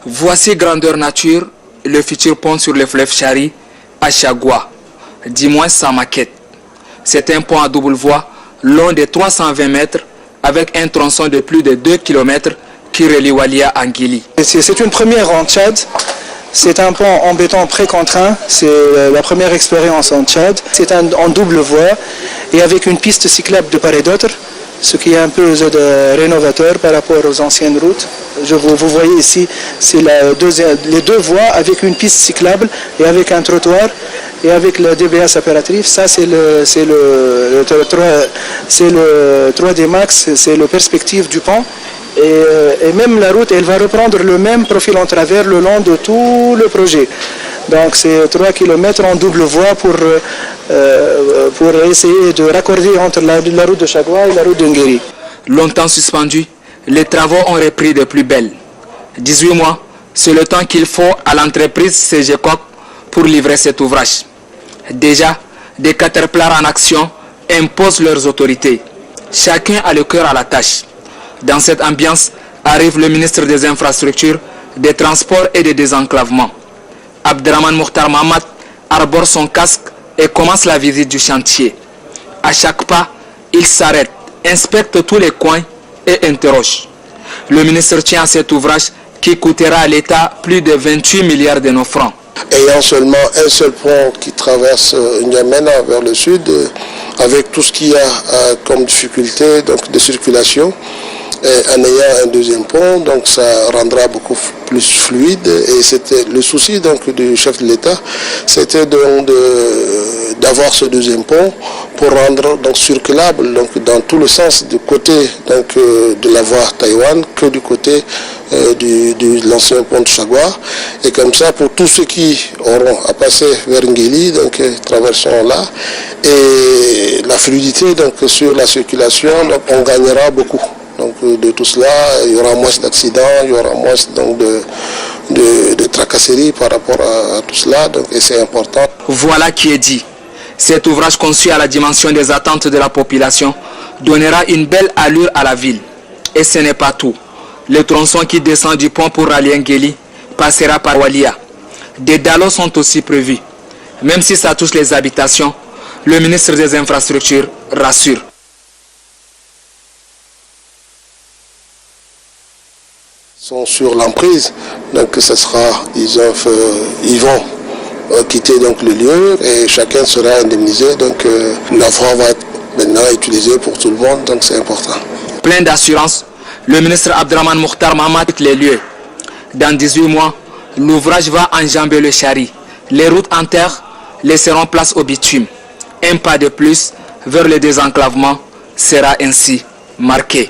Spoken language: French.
Voici grandeur nature, le futur pont sur le fleuve Chari à Chagua, du moins sa maquette. C'est un pont à double voie long de 320 mètres avec un tronçon de plus de 2 km qui relie Walia à Nguili. C'est une première en Tchad. C'est un pont en béton pré-contraint. C'est la première expérience en Tchad. C'est en double voie et avec une piste cyclable de part et d'autre, ce qui est un peu rénovateur par rapport aux anciennes routes. Vous voyez ici, c'est les deux voies avec une piste cyclable et avec un trottoir et avec le DBS apparatif. Ça, c'est le 3D Max, c'est la perspective du pont. Et même la route, elle va reprendre le même profil en travers le long de tout le projet. Donc c'est 3 km en double voie pour essayer de raccorder entre la route de Chagua et la route de Nguéri. Longtemps suspendus, les travaux ont repris de plus belle. 18 mois, c'est le temps qu'il faut à l'entreprise CGCOC pour livrer cet ouvrage. Déjà, des caterpillars en action imposent leurs autorités. Chacun a le cœur à la tâche. Dans cette ambiance arrive le ministre des Infrastructures, des Transports et des Désenclavements. Abdraman Mokhtar Mahamat arbore son casque et commence la visite du chantier. À chaque pas, il s'arrête, inspecte tous les coins et interroge. Le ministre tient à cet ouvrage qui coûtera à l'État plus de 28 milliards de nos francs. Ayant seulement un seul pont qui traverse N'Djamena vers le sud, avec tout ce qu'il y a comme difficulté de circulation, en ayant un deuxième pont, donc ça rendra beaucoup plus fluide. Et c'était le souci du chef de l'État, c'était d'avoir ce deuxième pont pour rendre circulable dans tout le sens du côté de la voie Taïwan que du côté de l'ancien pont de Chagua. Et comme ça, pour tous ceux qui auront à passer vers Nguéli, traversons là, et la fluidité sur la circulation, on gagnera beaucoup. Donc de tout cela, il y aura moins d'accidents, il y aura moins de tracasseries par rapport à tout cela, et c'est important. Voilà qui est dit. Cet ouvrage conçu à la dimension des attentes de la population donnera une belle allure à la ville. Et ce n'est pas tout. Le tronçon qui descend du pont pour rallier Nguéli passera par Walia. Des dallos sont aussi prévus. Même si ça touche les habitations, le ministre des Infrastructures rassure. Sont sur l'emprise, donc ce sera, ils vont quitter le lieu et chacun sera indemnisé, donc la voie va être maintenant utilisée pour tout le monde, donc c'est important. Plein d'assurance, le ministre Abdraman Mokhtar Mahamat quitte les lieux. Dans 18 mois, l'ouvrage va enjamber le Chari. Les routes en terre laisseront place au bitume. Un pas de plus vers le désenclavement sera ainsi marqué.